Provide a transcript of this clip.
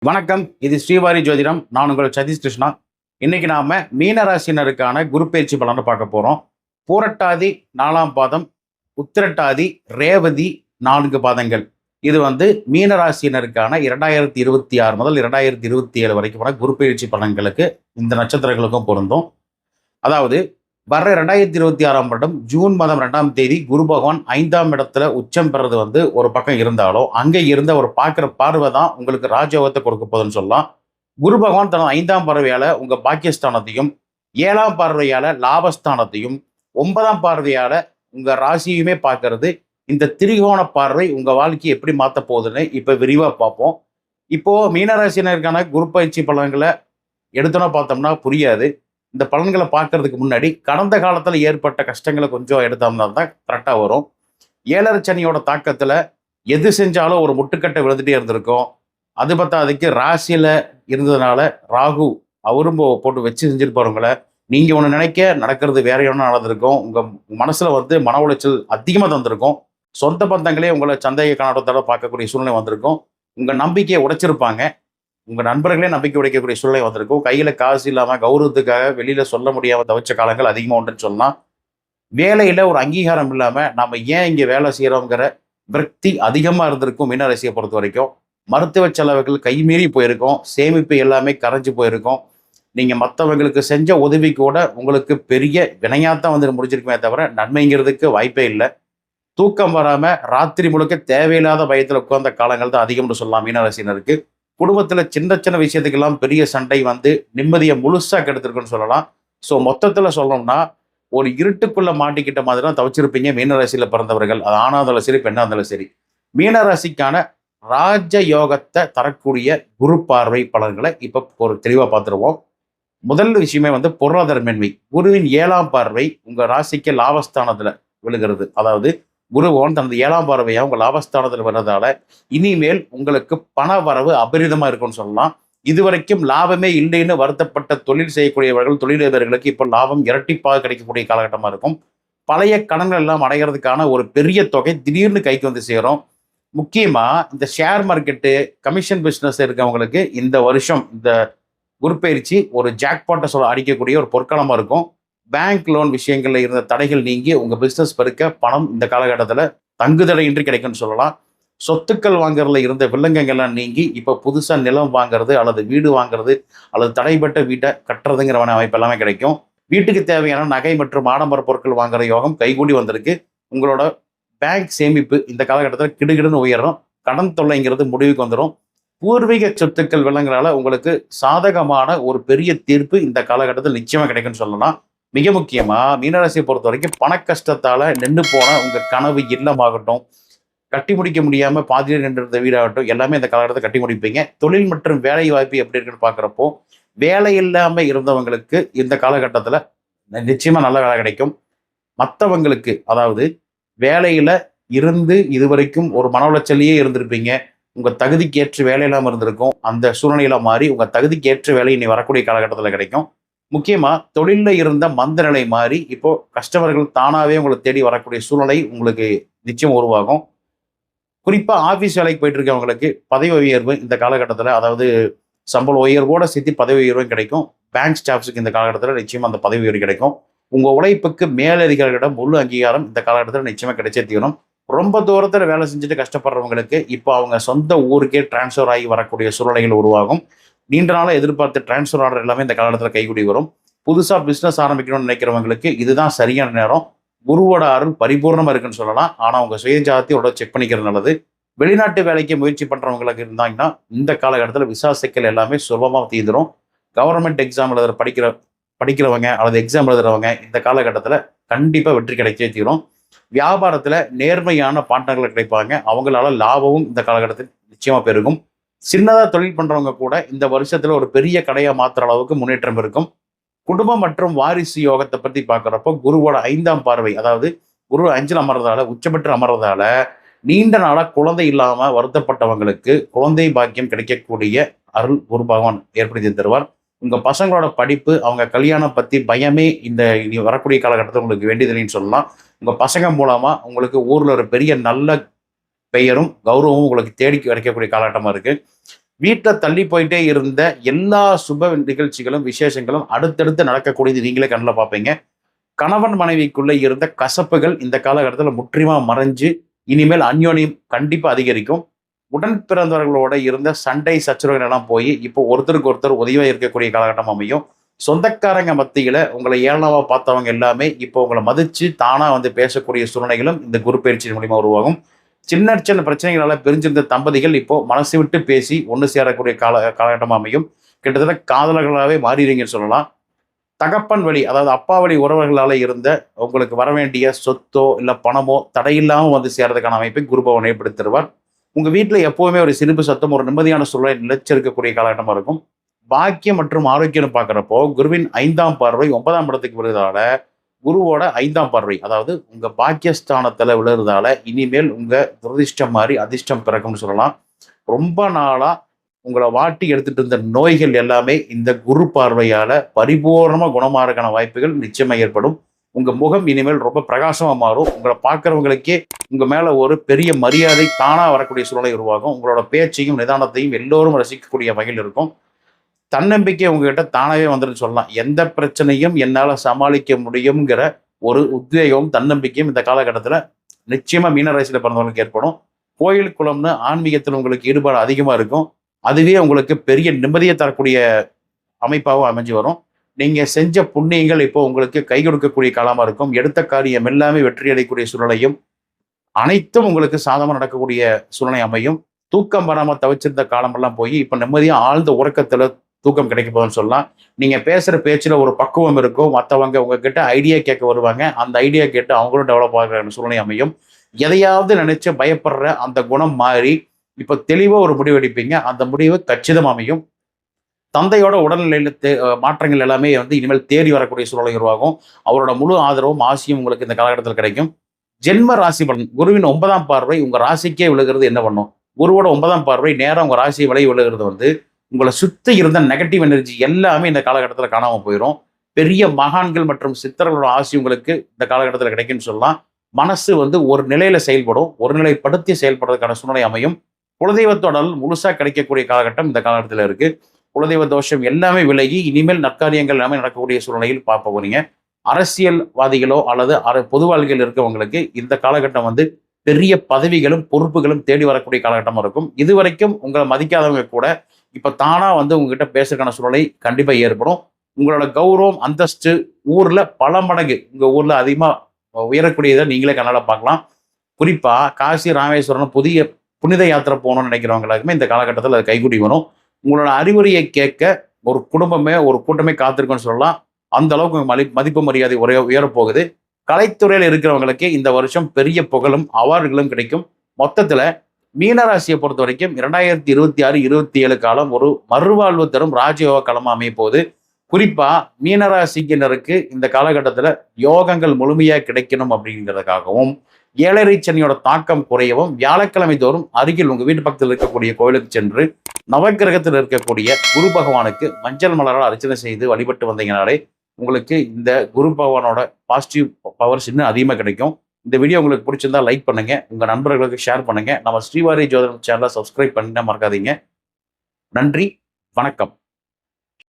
வணக்கம். இது ஸ்ரீவாரி ஜோதிடம். நான் உங்கள் சதீஷ் கிருஷ்ணா. இன்னைக்கு நாம மீனராசினருக்கான குரு பயிற்சி பலனை பார்க்க போறோம். பூரட்டாதி 4ஆம் பாதம், உத்திரட்டாதி, ரேவதி 4 பாதங்கள். இது மீனராசினருக்கான 2026 முதல் 2027 வரைக்குமான குரு பயிற்சி பலன்களுக்கு இந்த நட்சத்திரங்களுக்கும் பொருந்தும். அதாவது வர்ற 2026ஆம் வருடம் ஜூன் மாதம் 2ஆம் தேதி குரு பகவான் 5ஆம் இடத்துல உச்சம் பெறது ஒரு பக்கம் இருந்தாலும், அங்கே இருந்த ஒரு பார்க்குற பார்வை தான் உங்களுக்கு ராஜயோகத்தை கொடுக்க போகுதுன்னு சொல்லலாம். குரு பகவான் தனது 5ஆம் பார்வையால உங்க பாக்கியஸ்தானத்தையும், 7ஆம் பார்வையால லாபஸ்தானத்தையும், 9ஆம் பார்வையால உங்க ராசியுமே பார்க்கறது. இந்த திரிகோண பார்வை உங்க வாழ்க்கையை எப்படி மாற்ற போகுதுன்னு இப்ப விரிவா பார்ப்போம். இப்போ மீனராசினருக்கான குரு பயிற்சி பலன்களை எடுத்தோன்னா பார்த்தோம்னா புரியாது. இந்த பலன்களை பார்க்கறதுக்கு முன்னாடி கடந்த காலத்துல ஏற்பட்ட கஷ்டங்களை கொஞ்சம் எடுத்தோம்னா தான் கரெக்டா வரும். 7 சனியோட தாக்கத்துல எது செஞ்சாலும் ஒரு முட்டுக்கட்டை விழுந்துட்டே இருந்திருக்கும். அது பத்தாதுக்கு ராசியில இருந்ததுனால ராகு அவரும் போட்டு வச்சு செஞ்சிருப்பாருங்களை. நீங்க ஒண்ணு நினைக்க நடக்கிறது வேற ஒன்று நடந்திருக்கும். உங்க மனசுல மன உளைச்சல் அதிகமா தந்திருக்கும். சொந்த பந்தங்களே உங்களை சந்தேக கண்ணோட்டத்தோட பார்க்கக்கூடிய சூழ்நிலை வந்திருக்கும். உங்க நம்பிக்கையை உடைச்சிருப்பாங்க. உங்க நண்பர்களே நம்பிக்கை உடைக்கக்கூடிய சூழ்நிலை வந்திருக்கும். கையில காசு இல்லாம கௌரவத்துக்காக வெளியில சொல்ல முடியாம தவிச்ச காலங்கள் அதிகமா உண்டுன்னு சொல்லலாம். வேலையில ஒரு அங்கீகாரம் இல்லாம நாம ஏன் இங்க வேலை செய்யறோங்கிற விரக்தி அதிகமா இருந்திருக்கும். மீனராசியை பொறுத்த வரைக்கும் மருத்துவ செலவுகள் கைமீறி போயிருக்கும். சேமிப்பு எல்லாமே கரைஞ்சு போயிருக்கும். நீங்க மற்றவங்களுக்கு செஞ்ச உதவி கூட உங்களுக்கு பெரிய வினையாத்தான் முடிஞ்சிருக்குமே தவிர நன்மைங்கிறதுக்கு வாய்ப்பே இல்லை. தூக்கம் வராம ராத்திரி முழுக்க தேவையில்லாத பயத்துல உட்கார்ந்த காலங்கள் தான் அதிகம்னு சொல்லலாம் மீனராசினருக்கு. குடும்பத்துல சின்ன சின்ன விஷயத்துக்கெல்லாம் பெரிய சண்டை நிம்மதியை முழுசா கெடுத்திருக்குன்னு சொல்லலாம். ஸோ மொத்தத்துல சொல்லணும்னா ஒரு இருட்டுக்குள்ள மாட்டிக்கிட்ட மாதிரி தான் தவிச்சிருப்பீங்க மீனராசியில பிறந்தவர்கள். அது ஆணா இருந்தாலும் சரி, பெண்ணா இருந்தாலும் சரி. மீனராசிக்கான ராஜ யோகத்தை தரக்கூடிய குரு பார்வை பலன்களை இப்ப ஒரு தெளிவா பார்த்துருவோம். முதல் விஷயமே பொருளாதார மேன்மை. குருவின் 7ஆம் பார்வை உங்க ராசிக்கு லாபஸ்தானத்துல விழுகிறது. அதாவது குருவோன் தனது 7ஆம் பார்வையா உங்க லாபஸ்தானத்தில் வர்றதால இனிமேல் உங்களுக்கு பண வரவு அபரிதமா இருக்கும்னு சொல்லலாம். இதுவரைக்கும் லாபமே இல்லைன்னு வருத்தப்பட்ட தொழில் செய்யக்கூடியவர்கள், தொழிலதிபர்களுக்கு இப்போ லாபம் இரட்டிப்பாக கிடைக்கக்கூடிய காலகட்டமா இருக்கும். பழைய கடன்கள் எல்லாம் அடைகிறதுக்கான ஒரு பெரிய தொகை திடீர்னு கைக்கு சேரும். முக்கியமா இந்த ஷேர் மார்க்கெட்டு, கமிஷன் பிசினஸ் இருக்கவங்களுக்கு இந்த வருஷம் இந்த குரு பயிற்சி ஒரு ஜாக்பாட்டை அடிக்கக்கூடிய ஒரு பொற்காலமா இருக்கும். பேங்க் லோன் விஷயங்கள்ல இருந்த தடைகள் நீங்கி உங்க பிசினஸ் பெருக்க பணம் இந்த காலகட்டத்தில் தங்குதடையின்றி கிடைக்கும்னு சொல்லலாம். சொத்துக்கள் வாங்குறதுல இருந்த வில்லங்கங்கள்லாம் நீங்கி இப்போ புதுசா நிலம் வாங்குறது அல்லது வீடு வாங்குறது அல்லது தடைப்பட்ட வீட்டை கட்டுறதுங்கிற அமைப்பு எல்லாமே கிடைக்கும். வீட்டுக்கு தேவையான நகை மற்றும் ஆடம்பர பொருட்கள் வாங்குற யோகம் கைகூடி வந்திருக்கு. உங்களோட பேங்க் சேமிப்பு இந்த காலகட்டத்தில் கிடுகிடுன்னு உயரும். கடன் தொல்லைங்கிறது முடிவுக்கு வந்துடும். பூர்வீக சொத்துக்கள் விலங்குனால உங்களுக்கு சாதகமான ஒரு பெரிய தீர்ப்பு இந்த காலகட்டத்தில் நிச்சயமா கிடைக்கும்னு சொல்லலாம். மிக முக்கியமா மீனராசியை பொறுத்த வரைக்கும் பண கஷ்டத்தால நின்று போன உங்க கனவு இல்லமாகட்டும், கட்டி முடிக்க முடியாம பாதியில நின்றிருந்த வீடாகட்டும், எல்லாமே இந்த காலகட்டத்தை கட்டி முடிப்பீங்க. தொழில் மற்றும் வேலை வாய்ப்பு எப்படி இருக்குன்னு பாக்குறப்போ வேலை இல்லாம இருந்தவங்களுக்கு இந்த காலகட்டத்துல நிச்சயமா நல்ல வேலை கிடைக்கும். மற்றவங்களுக்கு அதாவது வேலையில இருந்து இதுவரைக்கும் ஒரு மன உளைச்சலையே இருந்திருப்பீங்க. உங்க தகுதிக்கு ஏற்ற வேலை இல்லாம இருந்திருக்கும். அந்த சூழ்நிலையில மாறி உங்க தகுதிக்கு ஏற்ற வேலை இனி வரக்கூடிய காலகட்டத்தில் கிடைக்கும். முக்கியமா தொழில இருந்த மந்த நிலை மாறி இப்போ கஸ்டமர்கள் தானாவே உங்களை தேடி வரக்கூடிய சூழ்நிலை உங்களுக்கு நிச்சயம் உருவாகும். குறிப்பா ஆபீஸ் வேலைக்கு போயிட்டு இருக்கவங்களுக்கு பதவி உயர்வு இந்த காலகட்டத்தில், அதாவது சம்பள உயர்வோட சேர்த்து பதவி உயர்வும் கிடைக்கும். பேங்க் ஸ்டாஃப்ஸுக்கு இந்த காலகட்டத்தில் நிச்சயமா அந்த பதவி உயர்வு கிடைக்கும். உங்க உழைப்புக்கு மேலதிகாரிகளிடம் முழு அங்கீகாரம் இந்த காலகட்டத்தில் நிச்சயமா கிடைச்சே தீரும். ரொம்ப தூரத்தில் வேலை செஞ்சுட்டு கஷ்டப்படுறவங்களுக்கு இப்போ அவங்க சொந்த ஊருக்கே டிரான்ஸ்ஃபர் ஆகி வரக்கூடிய சூழ்நிலைகள் உருவாகும். நீண்ட நாளாக எதிர்பார்த்து டிரான்ஸ்ஃபர் ஆர்டர் எல்லாமே இந்த காலகட்டத்தில் கைகூடி வரும். புதுசாக பிஸ்னஸ் ஆரம்பிக்கணும்னு நினைக்கிறவங்களுக்கு இதுதான் சரியான நேரம். குருவோட அருள் பரிபூர்ணமாக இருக்குன்னு சொல்லலாம். ஆனால் உங்கள் சுயஜாத்தியோட செக் பண்ணிக்கிறது நல்லது. வெளிநாட்டு வேலைக்கு முயற்சி பண்ணுறவங்களுக்கு இருந்தாங்கன்னா இந்த காலகட்டத்தில் விசா சிக்கல் எல்லாமே சுலபமாக தீர்ந்துடும். கவர்மெண்ட் எக்ஸாம் எழுதுற படிக்கிறவங்க அல்லது எக்ஸாம் எழுதுறவங்க இந்த காலகட்டத்தில் கண்டிப்பாக வெற்றி கிடைச்சே தீரும். வியாபாரத்தில் நேர்மையான பார்ட்னர்கள் கிடைப்பாங்க. அவங்களால லாபமும் இந்த காலகட்டத்தில் நிச்சயமாக பெருகும். சின்னதாக தொழில் பண்றவங்க கூட இந்த வருஷத்துல ஒரு பெரிய கடையை மாத்துற அளவுக்கு முன்னேற்றம் இருக்கும். குடும்பம் மற்றும் வாரிசு யோகத்தை பத்தி பார்க்குறப்போ குருவோட 5ஆம் பார்வை, அதாவது குரு 5ல் அமர்றதால, உச்சபெற்று அமர்றதால நீண்ட நாளா குழந்தை இல்லாம வருத்தப்பட்டவங்களுக்கு குழந்தை பாக்கியம் கிடைக்கக்கூடிய அருள் குரு பகவான் ஏற்படுத்தி தருவார். உங்க பசங்களோட படிப்பு, அவங்க கல்யாணம் பத்தி பயமே இந்த இனி வரக்கூடிய காலகட்டத்தில் உங்களுக்கு வேண்டியதில்லைன்னு சொல்லலாம். உங்க பசங்க மூலமா உங்களுக்கு ஊர்ல ஒரு பெரிய நல்ல பெயரும் கௌரவமும் உங்களுக்கு தேடி கிடைக்கக்கூடிய காலகட்டமா இருக்கு. வீட்டில் தள்ளி போயிட்டே இருந்த எல்லா சுப நிகழ்ச்சிகளும் விசேஷங்களும் அடுத்தடுத்து நடக்கக்கூடியது நீங்களே கண்ணில் பார்ப்பீங்க. கணவன் மனைவிக்குள்ள இருந்த கசப்புகள் இந்த காலகட்டத்தில் முற்றிலுமா மறைஞ்சு இனிமேல் அந்யோன்யம் கண்டிப்பா அதிகரிக்கும். உடன் பிறந்தவர்களோட இருந்த சண்டை சச்சரவுகள் எல்லாம் போய் இப்போ ஒருத்தருக்கு ஒருத்தர் உதவியா இருக்கக்கூடிய காலகட்டம் அமையும். சொந்தக்காரங்க மத்தியில உங்களை ஏளனமா பார்த்தவங்க எல்லாமே இப்போ உங்களை மதிச்சு தானா வந்து பேசக்கூடிய சூழ்நிலைகளும் இந்த குரு பயிற்சி மூலியமா உருவாகும். சின்ன சின்ன பிரச்சனைகளால பிரிஞ்சிருந்த தம்பதிகள் இப்போ மனசு விட்டு பேசி ஒன்று சேரக்கூடிய காலகட்டம் அமையும். கிட்டத்தட்ட காதலர்களாகவே மாறிடுங்கன்னு சொல்லலாம். தகப்பன் வழி, அதாவது அப்பா வழி உறவுகளால இருந்த உங்களுக்கு வர வேண்டிய சொத்தோ இல்லை பணமோ தடையில்லாமல் வந்து சேர்றதுக்கான அமைப்பை குரு பகவான் ஏற்படுத்திடுவார். உங்க வீட்டில் எப்பவுமே ஒரு சிரிப்பு சத்தம், ஒரு நிம்மதியான சூழலை நிலைச்சிருக்கக்கூடிய காலகட்டமாக இருக்கும். பாக்கியம் மற்றும் ஆரோக்கியம்னு பார்க்குறப்போ குருவின் 5ஆம் பார்வை 9ஆம் இடத்துக்கு விழுறதால, குருவோட 5ஆம் பார்வை அதாவது உங்க பாக்கியஸ்தானத்துல விழுறதால இனிமேல் உங்க துரதிர்ஷ்டம் மாதிரி அதிர்ஷ்டம் பிறக்கும்னு சொல்லலாம். ரொம்ப நாளா உங்களை வாட்டி எடுத்துட்டு இருந்த நோய்கள் எல்லாமே இந்த குரு பார்வையால பரிபூர்ணமா குணமாறதுக்கான வாய்ப்புகள் நிச்சயமா ஏற்படும். உங்க முகம் இனிமேல் ரொம்ப பிரகாசமா மாறும். உங்களை பார்க்கறவங்களுக்கே உங்க மேல ஒரு பெரிய மரியாதை தானா வரக்கூடிய சூழ்நிலை உருவாகும். உங்களோட பேச்சையும் நிதானத்தையும் எல்லோரும் ரசிக்கக்கூடிய வகையில் இருக்கும். தன்னம்பிக்கை உங்ககிட்ட தானாவே வந்துன்னு சொல்லலாம். எந்த பிரச்சனையும் என்னால சமாளிக்க முடியுங்கிற ஒரு உத்வேகம் தன்னம்பிக்கையும் இந்த காலகட்டத்துல நிச்சயமா மீனராசியில பிறந்தவங்களுக்கு ஏற்படும். கோயில் குளம்னு ஆன்மீகத்தில் உங்களுக்கு ஈடுபாடு அதிகமா இருக்கும். அதுவே உங்களுக்கு பெரிய நிம்மதியை தரக்கூடிய அமைப்பாகவும் அமைஞ்சு வரும். நீங்க செஞ்ச புண்ணியங்கள் இப்போ உங்களுக்கு கை கொடுக்கக்கூடிய காலமா இருக்கும். எடுத்த காரியம் எல்லாமே வெற்றி அடையக்கூடிய சூழ்நிலையும் அனைத்தும் உங்களுக்கு சாதகமாக நடக்கக்கூடிய சூழ்நிலை அமையும். தூக்கம் வராம தவிச்சிருந்த காலமெல்லாம் போய் இப்ப நிம்மதியா ஆழ்ந்த உறக்கத்துல தூக்கம் கிடைக்க போகுதுன்னு சொல்லலாம். நீங்க பேசுற பேச்சுல ஒரு பக்குவம் இருக்கும். மற்றவங்க உங்ககிட்ட ஐடியா கேட்க வருவாங்க. அந்த ஐடியா கேட்டு அவங்களும் டெவலப் ஆகிற சூழ்நிலை அமையும். எதையாவது நினைச்சு பயப்படுற அந்த குணம் மாறி இப்ப தெளிவா ஒரு முடிவு எடுப்பீங்க. அந்த முடிவு கச்சிதம் அமையும். தந்தையோட உடல்நிலையில மாற்றங்கள் எல்லாமே வந்து இனிமேல் தேடி வரக்கூடிய சூழலை உருவாகும். அவரோட முழு ஆதரவும் ஆசையும் உங்களுக்கு இந்த காலகட்டத்தில் கிடைக்கும். ஜென்ம ராசி பலன், குருவின் 9ஆம் பார்வை உங்க ராசிக்கே விழுகிறது என்ன பண்ணும்? குருவோட 9ஆம் பார்வை நேரம் உங்க ராசியை விலகி விழுகிறது வந்து உங்களை சுத்தி இருந்த நெகட்டிவ் எனர்ஜி எல்லாமே இந்த காலகட்டத்தில் காணாம போயிடும். பெரிய மகான்கள் மற்றும் சித்தர்களோட ஆசை உங்களுக்கு இந்த காலகட்டத்தில் கிடைக்கும்னு சொல்லலாம். மனசு வந்து ஒரு நிலையில செயல்படும். ஒரு நிலைப்படுத்தி செயல்படுறதுக்கான சூழ்நிலை அமையும். குலதெய்வத்தோடல் முழுசா கிடைக்கக்கூடிய காலகட்டம் இந்த காலகட்டத்தில் இருக்கு. குலதெய்வ தோஷம் எல்லாமே விலகி இனிமேல் நற்காரியங்கள் எல்லாமே நடக்கக்கூடிய சூழ்நிலையில் பார்க்க போறீங்க. அரசியல்வாதிகளோ அல்லது பொது வாழ்க்கையில் இருக்கவங்களுக்கு இந்த காலகட்டம் வந்து பெரிய பதவிகளும் பொறுப்புகளும் தேடி வரக்கூடிய காலகட்டமா இருக்கும். இதுவரைக்கும் உங்களை மதிக்காதவங்க கூட இப்ப தானா வந்து உங்ககிட்ட பேசுறதுக்கான சூழ்நிலை கண்டிப்பா ஏற்படும். உங்களோட கௌரவம் அந்தஸ்து ஊர்ல பல மடங்கு உங்க ஊர்ல அதிகமா உயரக்கூடியதை நீங்களே கண்ணால பார்க்கலாம். குறிப்பா காசி ராமேஸ்வரம் புதிய புனித யாத்திரை போகணும்னு நினைக்கிறவங்களுக்குமே இந்த காலகட்டத்தில் அது கைகூடி வரும். உங்களோட அறிவுரையை கேட்க ஒரு குடும்பமே ஒரு கூட்டமே காத்திருக்குன்னு சொல்லலாம். அந்த அளவுக்கு மதிப்பு மரியாதை உயரப்போகுது. கலைத்துறையில் இருக்கிறவங்களுக்கு இந்த வருஷம் பெரிய புகழும் அவார்டுகளும் கிடைக்கும். மொத்தத்துல மீனராசியை பொறுத்த வரைக்கும் 2026-27 காலம் ஒரு மறுவாழ்வு தரும் ராஜயோக காலமா அமைய போகுது. குறிப்பா மீனராசிக்கினருக்கு இந்த காலகட்டத்துல யோகங்கள் முழுமையா கிடைக்கணும் அப்படிங்கிறதுக்காகவும், ஏழரை சனியோட தாக்கம் குறையவும் வியாழக்கிழமை தோறும் அருகில் உங்க வீட்டு பக்கத்தில் இருக்கக்கூடிய கோயிலுக்கு சென்று நவக்கிரகத்தில் இருக்கக்கூடிய குரு பகவானுக்கு மஞ்சள் மலரால் அர்ச்சனை செய்து வழிபட்டு வந்தீங்கனாலே உங்களுக்கு இந்த குரு பகவானோட பாசிட்டிவ் பவர்ஸ் இன்னும் அதிகமாக கிடைக்கும். இந்த வீடியோ உங்களுக்கு பிடிச்சிருந்தா லைக் பண்ணுங்க, உங்க நண்பர்களுக்கு ஷேர் பண்ணுங்க. நம்ம ஸ்ரீவாரி ஜோதிடம் சேனலை சப்ஸ்கிரைப் பண்ண மறக்காதீங்க. நன்றி, வணக்கம்.